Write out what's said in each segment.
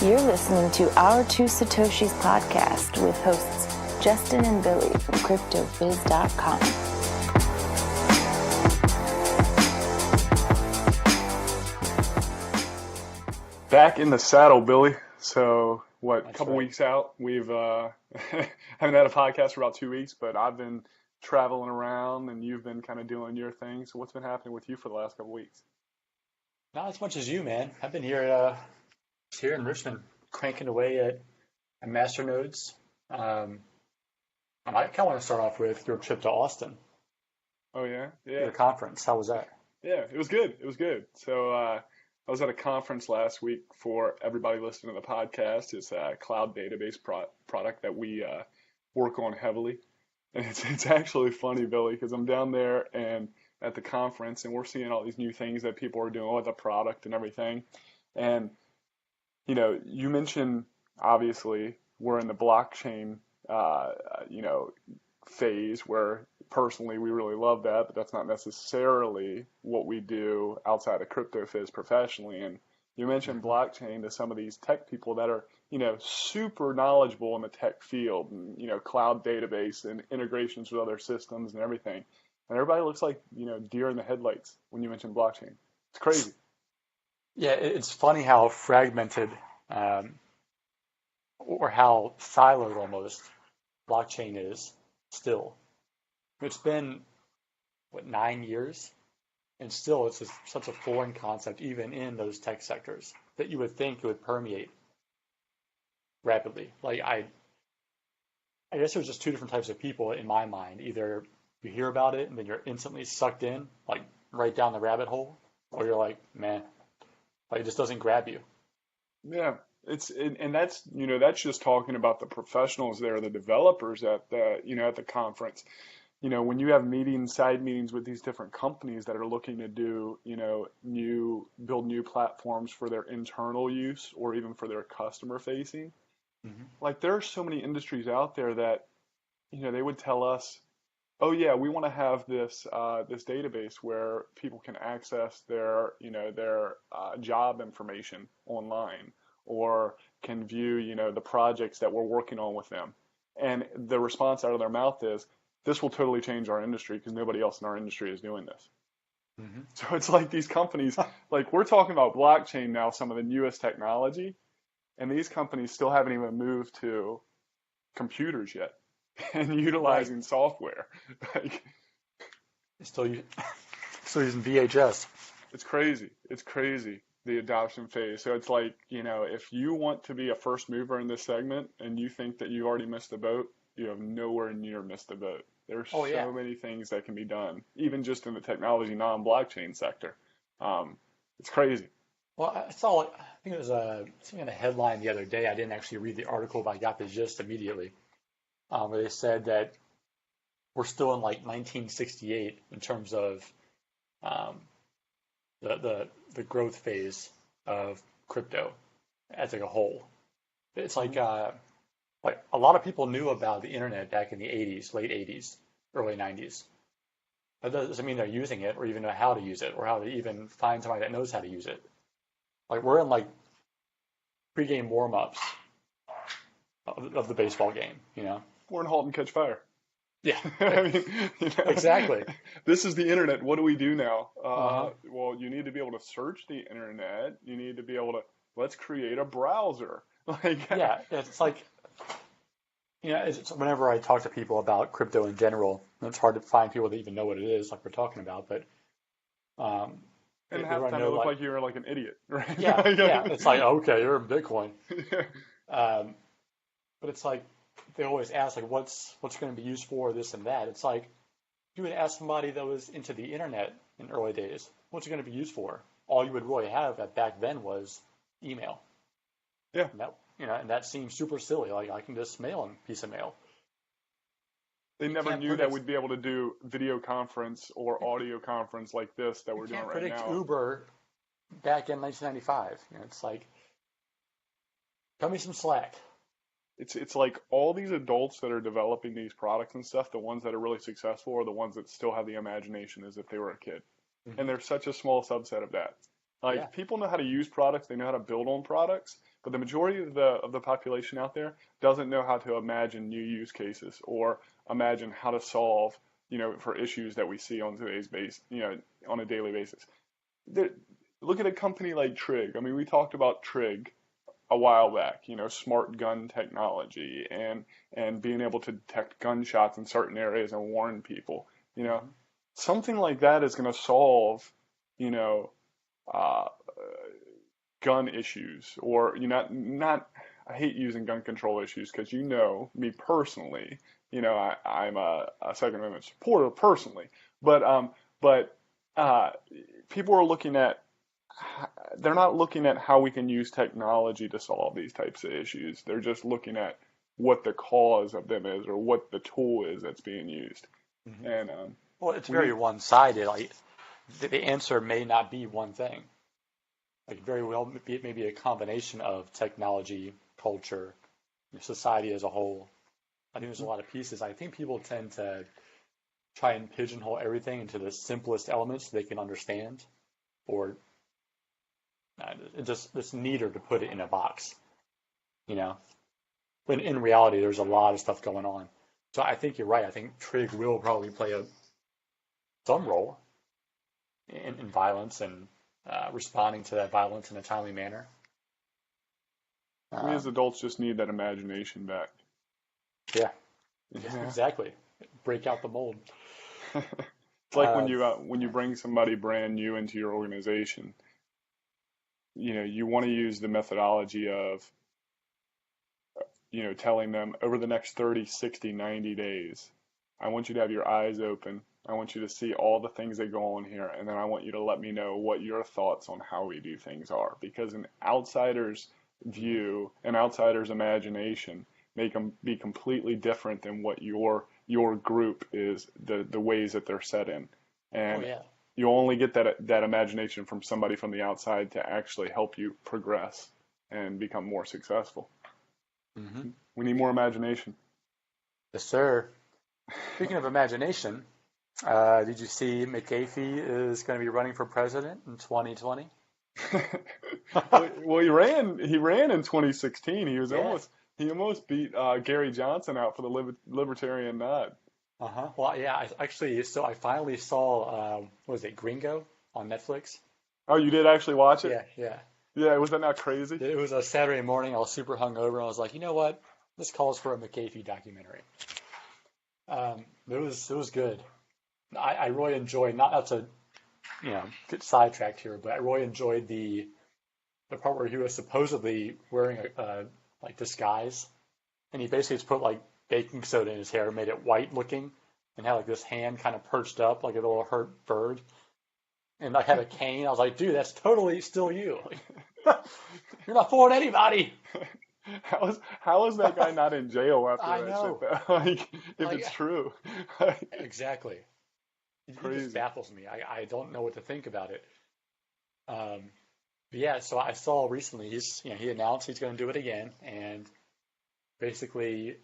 You're listening to Our Two Satoshis podcast with hosts Justin and Billy from CryptoBiz.com. Back in the saddle, Billy. So, a couple right. weeks out. We've haven't had a podcast for about 2 weeks, but I've been traveling around and you've been kind of doing your thing. So what's been happening with you for the last couple weeks? Not as much as you, man. I've been here in Richmond, cranking away at masternodes. I kind of want to start off with your trip to Austin, Oh yeah, your conference. How was that? yeah. It was good. It was good. So I was at a conference last week for everybody listening to the podcast. It's a cloud database product that we work on heavily, and it's actually funny, Billy, because I'm down there and at the conference, and we're seeing all these new things that people are doing with the product and everything. And you mentioned obviously we're in the blockchain, phase where personally we really love that, but that's not necessarily what we do outside of crypto fizz professionally. And you mentioned blockchain to some of these tech people that are, super knowledgeable in the tech field and, cloud database and integrations with other systems and everything. And everybody looks like, deer in the headlights when you mention blockchain. It's crazy. Yeah, it's funny how fragmented or how siloed almost blockchain is still. It's been, 9 years? And still it's such a foreign concept, even in those tech sectors, that you would think it would permeate rapidly. Like, I guess there's just two different types of people in my mind. Either you hear about it and then you're instantly sucked in, like right down the rabbit hole, or you're like, man, like it just doesn't grab you. Yeah, and that's just talking about the professionals there, the developers at the conference. When you have side meetings with these different companies that are looking to do, build new platforms for their internal use or even for their customer facing. Mm-hmm. Like there are so many industries out there that, they would tell us, oh yeah, we want to have this database where people can access their job information online or can view the projects that we're working on with them. And the response out of their mouth is, this will totally change our industry because nobody else in our industry is doing this. Mm-hmm. So it's like these companies, like we're talking about blockchain now, some of the newest technology, and these companies still haven't even moved to computers yet and utilizing software. Like, Still using VHS. it's crazy. It's crazy, the adoption phase. So it's like, if you want to be a first mover in this segment and you think that you already missed the boat, you have nowhere near missed the boat. There's so many things that can be done, even just in the technology non-blockchain sector. It's crazy. Well, I think it was something in the headline the other day. I didn't actually read the article, but I got the gist immediately, where they said that we're still in like 1968 in terms of the growth phase of crypto as like a whole. It's like a lot of people knew about the internet back in the 80s, late 80s, early 90s. That doesn't mean they're using it or even know how to use it or how to even find somebody that knows how to use it. Like we're in like pre-game warm-ups of the baseball game, We're in halt and catch fire. Yeah, I mean, exactly. This is the internet. What do we do now? Well, you need to be able to search the internet. You need to be able to, let's create a browser. Yeah, it's like, it's whenever I talk to people about crypto in general, it's hard to find people that even know what it is, like we're talking about, but and half the time it look like you're like an idiot, right? Yeah, yeah. It's like, okay, you're in Bitcoin. Yeah. But it's like they always ask like what's going to be used for this and that. It's like you would ask somebody that was into the internet in early days, what's it going to be used for? All you would really have back then was email. Yeah. And that seems super silly. Like I can just mail a piece of mail. They never knew that we'd be able to do video conference or audio conference like this that we're doing right now. You can't predict Uber back in 1995. It's like, cut me some slack. It's like all these adults that are developing these products and stuff, the ones that are really successful are the ones that still have the imagination as if they were a kid. Mm-hmm. And they're such a small subset of that. Like people know how to use products, they know how to build on products, but the majority of the population out there doesn't know how to imagine new use cases or imagine how to solve, for issues that we see on today's on a daily basis. Look at a company like Trig. I mean, we talked about Trig a while back, smart gun technology and being able to detect gunshots in certain areas and warn people. Something like that is going to solve, uh, gun issues, or not. I hate using gun control issues because me personally, I'm a Second Amendment supporter personally, but people are looking at. They're not looking at how we can use technology to solve these types of issues. They're just looking at what the cause of them is or what the tool is that's being used. Mm-hmm. And well, it's very one-sided. Like the answer may not be one thing. Like very well, maybe a combination of technology, culture, society as a whole. I think there's a lot of pieces. I think people tend to try and pigeonhole everything into the simplest elements they can understand, or it's neater to put it in a box, When in reality, there's a lot of stuff going on. So I think you're right. I think Trig will probably play some role in violence and responding to that violence in a timely manner. We as adults just need that imagination back. Yeah, exactly. Break out the mold. It's like when you bring somebody brand new into your organization. You want to use the methodology of, telling them over the next 30, 60, 90 days, I want you to have your eyes open. I want you to see all the things that go on here. And then I want you to let me know what your thoughts on how we do things are. Because an outsider's view, an outsider's imagination may be completely different than what your group is, the ways that they're set in. And you only get that imagination from somebody from the outside to actually help you progress and become more successful. Mm-hmm. We need more imagination. Yes, sir. Speaking of imagination, did you see McAfee is going to be running for president in 2020? Well, he ran in 2016. He almost beat Gary Johnson out for the Libertarian nod. Uh-huh. Well, yeah, I finally saw, what was it, Gringo on Netflix? Oh, you did actually watch it? Yeah. Yeah, was that not crazy? It was a Saturday morning. I was super hungover, and I was like, you know what? This calls for a McAfee documentary. It was good. I really enjoyed, not to, get sidetracked here, but I really enjoyed the part where he was supposedly wearing a like disguise, and he basically just put like baking soda in his hair, made it white looking, and had like this hand kind of perched up like a little hurt bird. And I had a cane. I was like, dude, that's totally still you. You're not fooling anybody. How is that guy not in jail after that shit? If it's true. Exactly. It just baffles me. I don't know what to think about it. But yeah, so I saw recently he announced he's going to do it again, and basically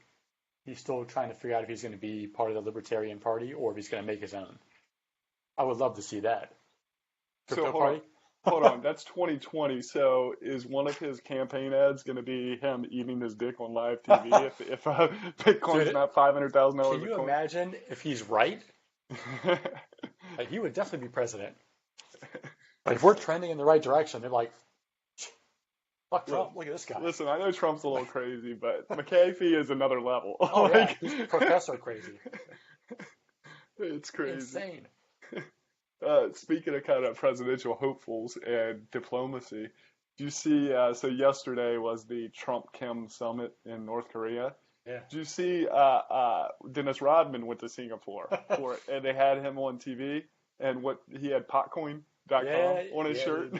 he's still trying to figure out if he's going to be part of the Libertarian Party or if he's going to make his own. I would love to see that. So hold on, that's 2020. So is one of his campaign ads going to be him eating his dick on live TV if Bitcoin's not $500,000? Can you imagine if he's right? Like, he would definitely be president. Like, if we're trending in the right direction, they're like, fuck Trump, look at this guy. Listen, I know Trump's a little crazy, but McAfee is another level. Oh, yeah, he's professor crazy. It's crazy. Insane. Speaking of kind of presidential hopefuls and diplomacy, do you see, so yesterday was the Trump-Kim summit in North Korea. Yeah. Did you see Dennis Rodman went to Singapore for it, and they had him on TV, and he had potcoin.com on his shirt?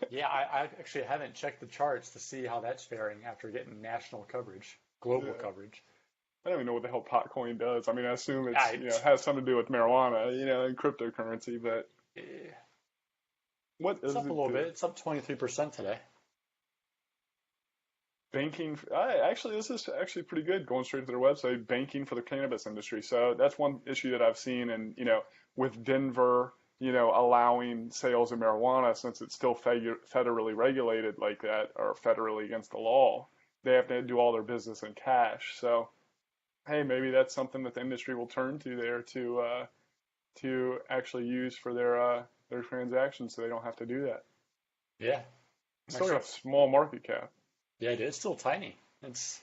Yeah, I actually haven't checked the charts to see how that's faring after getting national coverage, global coverage. I don't even know what the hell Potcoin does. I mean, I assume it's has something to do with marijuana, and cryptocurrency, but what it's up a little bit. It's up 23% today. Banking. This is actually pretty good. Going straight to their website, banking for the cannabis industry. So that's one issue that I've seen, and with Denver allowing sales of marijuana, since it's still federally regulated like that, or federally against the law. They have to do all their business in cash. So, hey, maybe that's something that the industry will turn to there to actually use for their transactions, so they don't have to do that. Yeah. Still got a small market cap. Yeah, it is still tiny. It's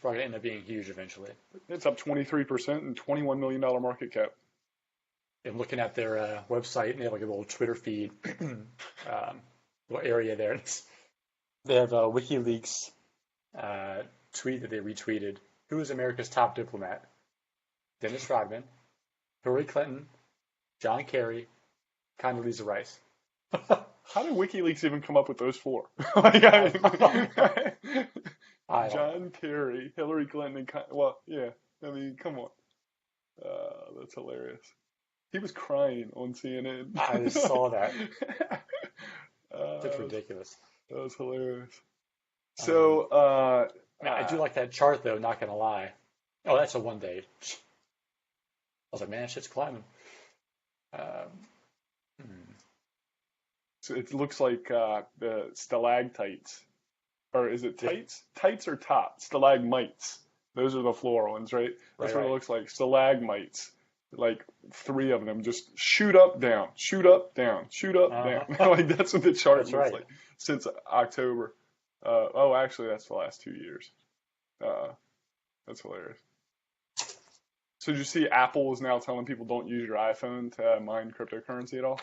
probably going to end up being huge eventually. It's up 23% and $21 million market cap. I'm looking at their website, and they have like a little Twitter feed little area there. They have a WikiLeaks tweet that they retweeted. Who is America's top diplomat? Dennis Rodman, Hillary Clinton, John Kerry, Condoleezza Rice. How did WikiLeaks even come up with those four? John Kerry, Hillary Clinton, and come on. That's hilarious. He was crying on CNN. I just saw that. That's ridiculous. That was hilarious. So, I do like that chart, though, not going to lie. Oh, that's a 1 day. I was like, man, shit's climbing. So it looks like the stalactites. Or is it tights? Tights or tops? Stalagmites. Those are the floor ones, right? That's what it looks like. Stalagmites. Like 3 of them just shoot up, down, shoot up, down, shoot up, down. Like that's what the chart looks like since October. Actually, that's the last 2 years. That's hilarious. So did you see Apple is now telling people don't use your iPhone to mine cryptocurrency at all?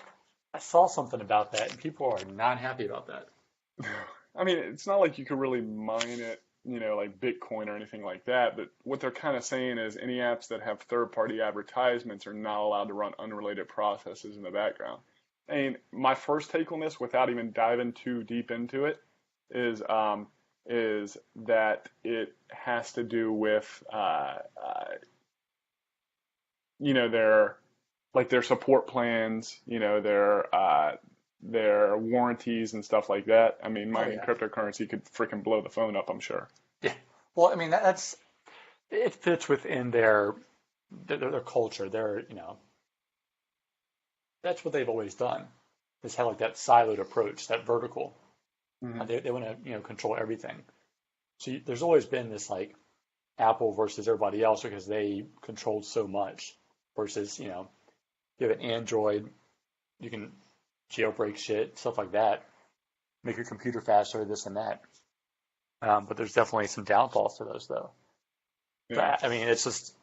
I saw something about that, and people are not happy about that. I mean, it's not like you could really mine it, like Bitcoin or anything like that. But what they're kind of saying is any apps that have third-party advertisements are not allowed to run unrelated processes in the background. I mean, my first take on this, without even diving too deep into it, is that it has to do with, their support plans, their warranties and stuff like that. I mean, mining cryptocurrency could freaking blow the phone up, I'm sure. Yeah. Well, I mean, it fits within their culture. That's what they've always done. Is have like that siloed approach, that vertical. Mm-hmm. They want to, control everything. So there's always been this like Apple versus everybody else because they controlled so much versus, you have an Android, you can jailbreak shit, stuff like that, make your computer faster, this and that. But there's definitely some downfalls to those, though. Yeah. But, I mean, it's just,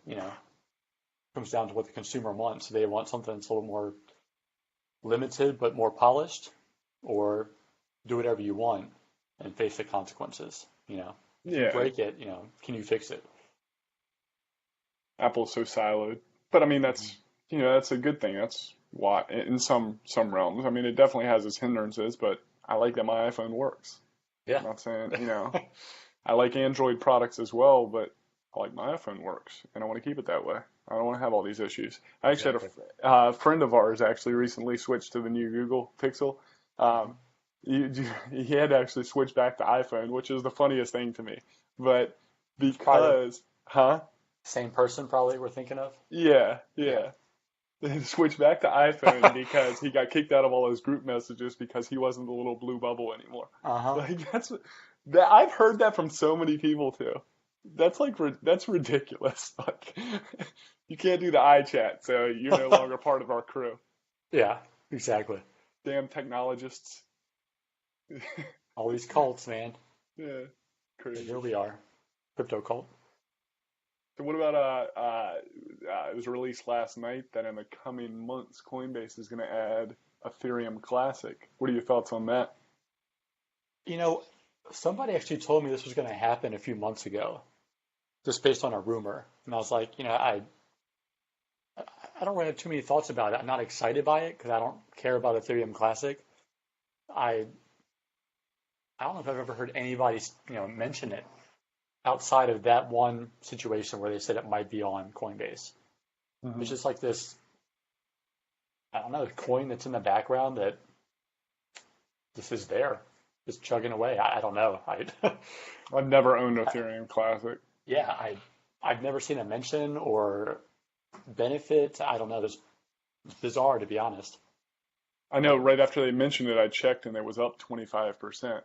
comes down to what the consumer wants. So they want something that's a little more limited but more polished, or do whatever you want and face the consequences. If you break it, can you fix it? Apple's so siloed. But I mean, that's that's a good thing. That's why in some realms. I mean, it definitely has its hindrances, but I like that my iPhone works. Yeah. I'm not saying, I like Android products as well, but I like my iPhone works, and I want to keep it that way. I don't want to have all these issues. I actually had a friend of ours actually recently switched to the new Google Pixel. He had to actually switch back to iPhone, which is the funniest thing to me. But because, Same person probably we're thinking of? Yeah. They switched back to iPhone because he got kicked out of all his group messages because he wasn't the little blue bubble anymore. Like I've heard that from so many people too. That's ridiculous. Like you can't do the iChat, so you're no longer part of our crew. Yeah, exactly. Damn technologists. All these cults, man. Yeah, crazy. And here we are, crypto cult. So what about it was released last night that in the coming months Coinbase is going to add Ethereum Classic. What are your thoughts on that? Somebody actually told me this was going to happen a few months ago, just based on a rumor, and I was like, I don't really have too many thoughts about it. I'm not excited by it because I don't care about Ethereum Classic. I don't know if I've ever heard anybody mention it outside of that one situation where they said it might be on Coinbase. Mm-hmm. It's just like this, I don't know, coin that's in the background that just is there, just chugging away. I don't know. I've never owned Ethereum Classic. Yeah, I've never seen a mention or benefit. I don't know. It's bizarre, to be honest. I know right after they mentioned it, I checked and it was up 25%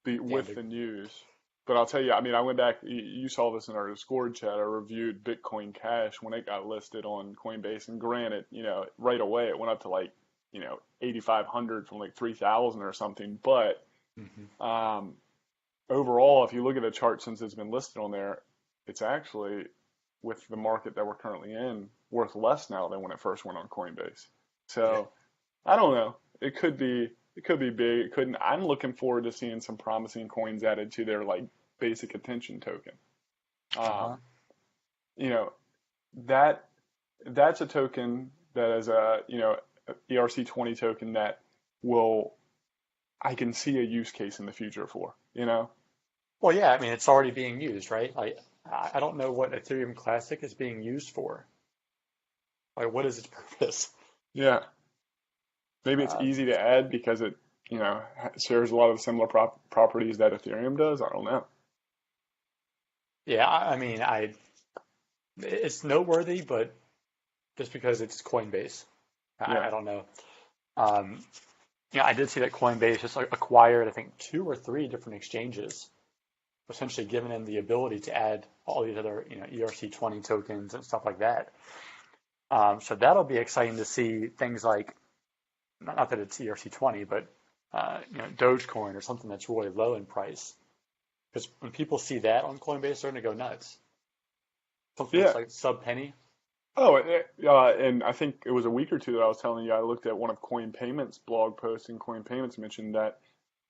Yeah, with the news. But I'll tell you, I mean, I went back, you saw this in our Discord chat. I reviewed Bitcoin Cash when it got listed on Coinbase. And granted, right away it went up to like, 8,500 from like 3,000 or something. But hmm um, overall, if you look at the chart since it's been listed on there, it's actually, with the market that we're currently in, worth less now than when it first went on Coinbase. yeah, So I don't know. It could be big. It couldn't. I'm looking forward to seeing some promising coins added to their like basic attention token. uh-huh. Um, you know that that's a token that is a ERC20 token that will I can see a use case in the future for. Well, yeah, I mean, it's already being used, right? Like, I don't know what Ethereum Classic is being used for. Like, what is its purpose? Yeah. Maybe it's Uh, easy to add because it shares a lot of the similar properties that Ethereum does. I don't know. yeah, I mean, it's noteworthy, but just because it's Coinbase, Yeah. I don't know. Um, yeah, I did see that Coinbase just like acquired, I think, two or three different exchanges, essentially giving them the ability to add all these other, ERC20 tokens and stuff like that. So that'll be exciting to see things like, not that it's ERC20, but Dogecoin or something that's really low in price. Because when people see that on Coinbase, they're going to go nuts. Something that's Yeah. like sub penny. Oh, and I think it was a week or two that I was telling you I looked at one of Coin Payments blog posts, and Coin Payments mentioned that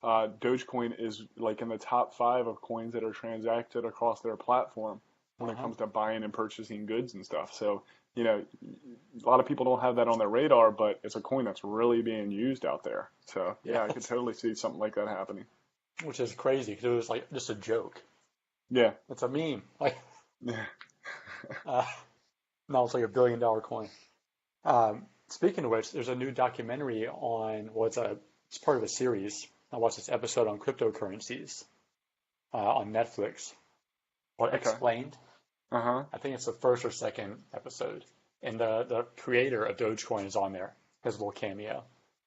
Dogecoin is like in the top 5 of coins that are transacted across their platform when it Uh-huh. comes to buying and purchasing goods and stuff. So, a lot of people don't have that on their radar, but it's a coin that's really being used out there. So, Yeah, yeah, I could totally see something like that happening. which is crazy because it was like just a joke. Yeah. It's a meme. Like, Yeah. uh, now it's like $1 billion coin. Speaking of which, there's a new documentary on, well, it's part of a series. I watched this episode on cryptocurrencies on Netflix called Okay. Explained. Uh-huh. I think it's the first or second episode. And the creator of Dogecoin is on there, has a little cameo.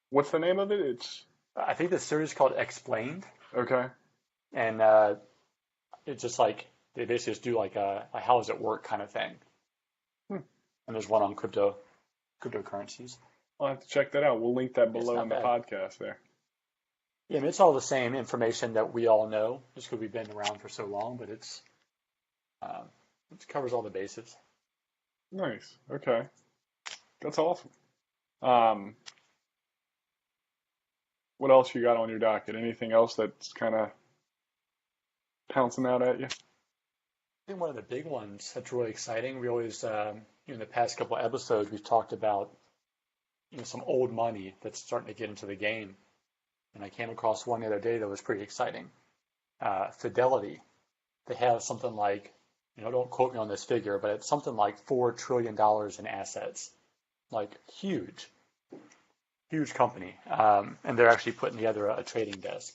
What's the name of it? It's I think the series is called Explained, okay. and it's just like they basically just do like a how does it work kind of thing. Hmm. And there's one on cryptocurrencies. I'll have to check that out. We'll link that It's below not in the bad. podcast there. Yeah, I mean, it's all the same information that we all know, just because we've been around for so long, but uh, it covers all the bases. Nice. Okay. That's awesome. Um, what else you got on your docket? Anything else that's kind of pouncing out at you? I think one of the big ones that's really exciting. We always, in the past couple of episodes, we've talked about some old money that's starting to get into the game. And I came across one the other day that was pretty exciting. Fidelity. They have something like, don't quote me on this figure, but it's something like $4 trillion in assets. Like huge, huge company. And they're actually putting together a trading desk.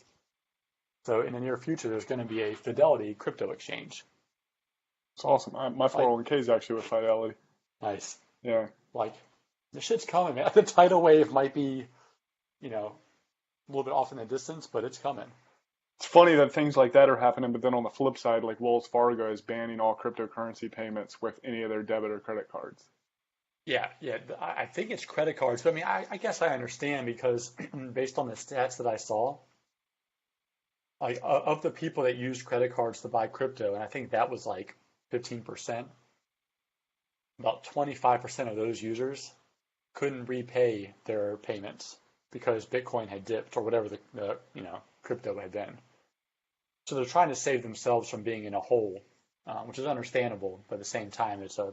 So in the near future, there's going to be a Fidelity crypto exchange. It's awesome. My Like, 401k is actually with Fidelity. nice. Yeah. Like, the shit's coming, man. The tidal wave might be, a little bit off in the distance, but it's coming. It's funny that things like that are happening, but then on the flip side, like Wells Fargo is banning all cryptocurrency payments with any of their debit or credit cards. Yeah, yeah. I think it's credit cards. But I mean, I guess I understand because based on the stats that I saw, like of the people that used credit cards to buy crypto, and I think that was like 15%, about 25% of those users couldn't repay their payments because Bitcoin had dipped or whatever the crypto had been. So they're trying to save themselves from being in a hole, which is understandable, but at the same time, it's a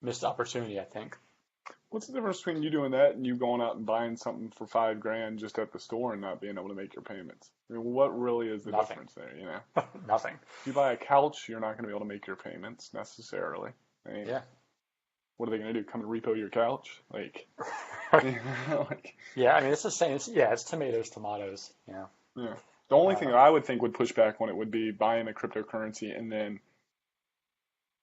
missed opportunity, I think. What's the difference between you doing that and you going out and buying something for $5,000 just at the store and not being able to make your payments? I mean, what really is the Nothing. difference there? Nothing. If you buy a couch, you're not going to be able to make your payments necessarily. I mean, Yeah. what are they going to do? Come and repo your couch? Like, like, Yeah, I mean, it's the same. It's tomatoes, tomatoes. Yeah. yeah. The only thing Uh, that I would think would push back on it would be buying a cryptocurrency and then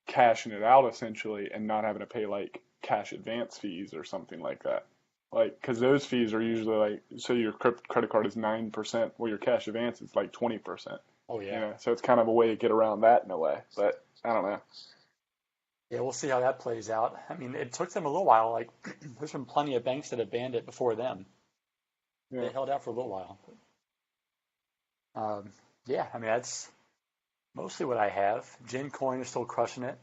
cashing it out essentially and not having to pay like cash advance fees or something like that. Like, because those fees are usually like, so your credit card is 9%, well, your cash advance is like 20%. Oh, yeah. So it's kind of a way to get around that in a way, but I don't know. Yeah, we'll see how that plays out. I mean, it took them a little while. Like, there's been plenty of banks that have banned it before them. Yeah. They held out for a little while. Yeah, I mean, that's mostly what I have. Gencoin is still crushing it.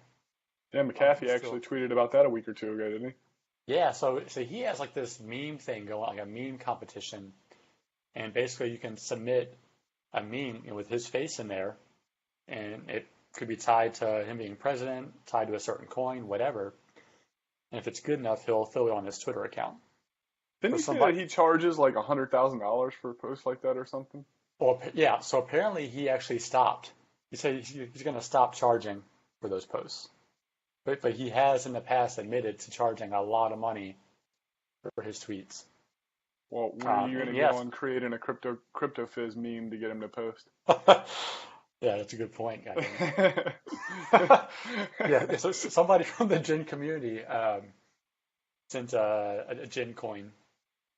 Yeah, McAfee actually tweeted about that a week or two ago, didn't he? Yeah, so he has like this meme thing going, like a meme competition, and basically you can submit a meme, with his face in there, and it could be tied to him being president, tied to a certain coin, whatever. And if it's good enough, he'll throw it on his Twitter account. Didn't he say that he charges like $100,000 for a post like that or something? Well, yeah. So apparently he actually stopped. He said he's going to stop charging for those posts. But he has in the past admitted to charging a lot of money for his tweets. Well, when are you going to go on creating a crypto fizz meme to get him to post? Yeah, that's a good point, guys. Yeah, so somebody from the Gen community sent a Gencoin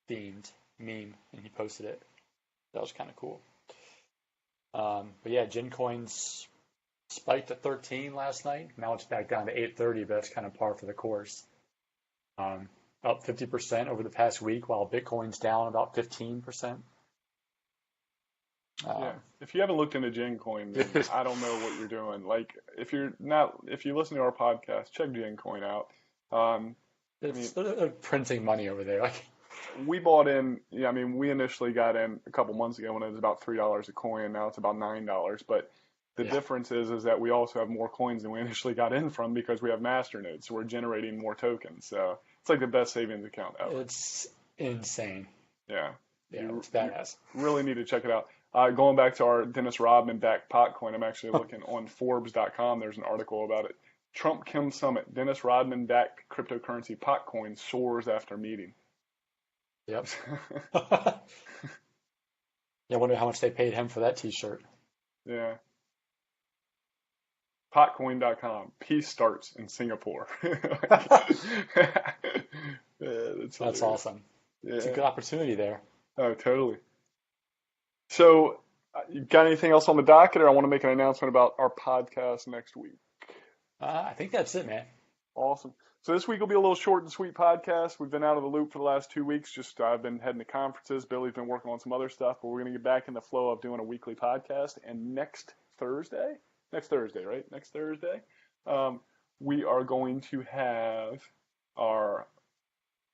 themed meme, and he posted it. That was kind of cool. But yeah, Gencoin's spiked to 13 last night. Now it's back down to 830, but that's kind of par for the course. Up 50% over the past week, while Bitcoin's down about 15%. Yeah. If you haven't looked into Gencoin, then I don't know what you're doing. Like, if you listen to our podcast, check Gencoin out. They're printing money over there. Like, we bought in. Yeah, I mean, we initially got in a couple months ago when it was about $3 a coin. Now it's about $9. But the difference is that we also have more coins than we initially got in from because we have masternodes, so we're generating more tokens. So it's like the best savings account ever. It's insane. Yeah, it's badass. You really need to check it out. Going back to our Dennis Rodman backed Potcoin, I'm actually looking on Forbes.com. There's an article about it. Trump Kim Summit, Dennis Rodman backed cryptocurrency Potcoin soars after meeting. Yep. Yeah, I wonder how much they paid him for that T-shirt. Yeah. Potcoin.com. Peace starts in Singapore. That's awesome. Yeah. It's a good opportunity there. Oh, totally. So, you got anything else on the docket, or I want to make an announcement about our podcast next week? I think that's it, man. Awesome. So this week will be a little short and sweet podcast. We've been out of the loop for the last 2 weeks. I've been heading to conferences. Billy's been working on some other stuff, but we're going to get back in the flow of doing a weekly podcast. And next Thursday, we are going to have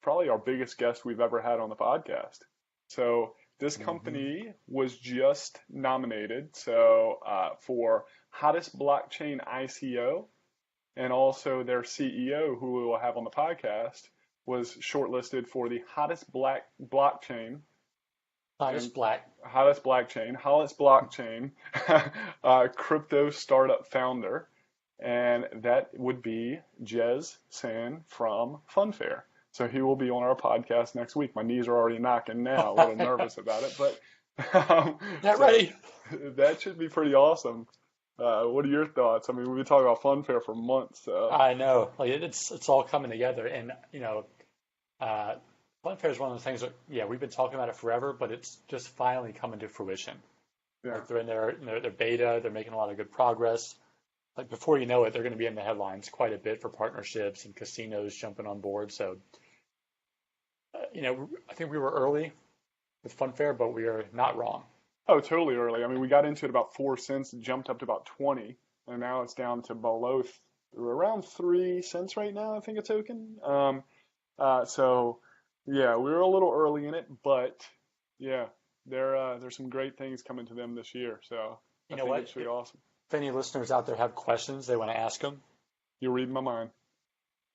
probably our biggest guest we've ever had on the podcast. So this company was just nominated for hottest blockchain ICO, and also their CEO, who we will have on the podcast, was shortlisted for the hottest blockchain, crypto startup founder, and that would be Jez San from Funfair. So he will be on our podcast next week. My knees are already knocking now, a little nervous about it, but not ready. That should be pretty awesome. What are your thoughts? I mean, we've been talking about Funfair for months. So. I know, like it's all coming together, and Funfair is one of the things that we've been talking about it forever, but it's just finally coming to fruition. Yeah. Like they're in their beta, they're making a lot of good progress. Like before you know it, they're going to be in the headlines quite a bit for partnerships and casinos jumping on board. So, I think we were early with Funfair, but we are not wrong. Oh, totally early. I mean, we got into it about 4 cents, it jumped up to about 20, and now it's down to around 3 cents right now, I think, a token. So, yeah, we were a little early in it, but yeah, there's some great things coming to them this year. So, I think it should be awesome. If any listeners out there have questions they want to ask them, you're reading my mind.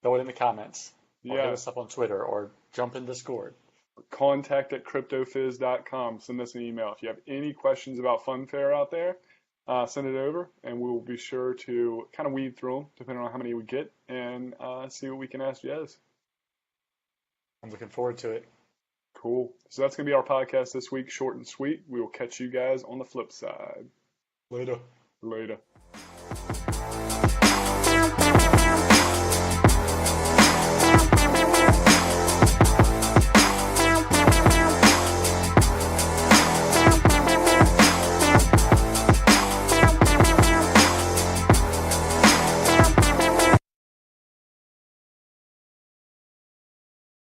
Throw it in the comments. Or hit us up on Twitter or jump in Discord. Contact@cryptofizz.com. Send us an email. If you have any questions about Funfair out there, send it over, and we will be sure to kind of weed through them, depending on how many we get, and see what we can ask Jez. I'm looking forward to it. Cool. So that's going to be our podcast this week, short and sweet. We will catch you guys on the flip side. Later. Later.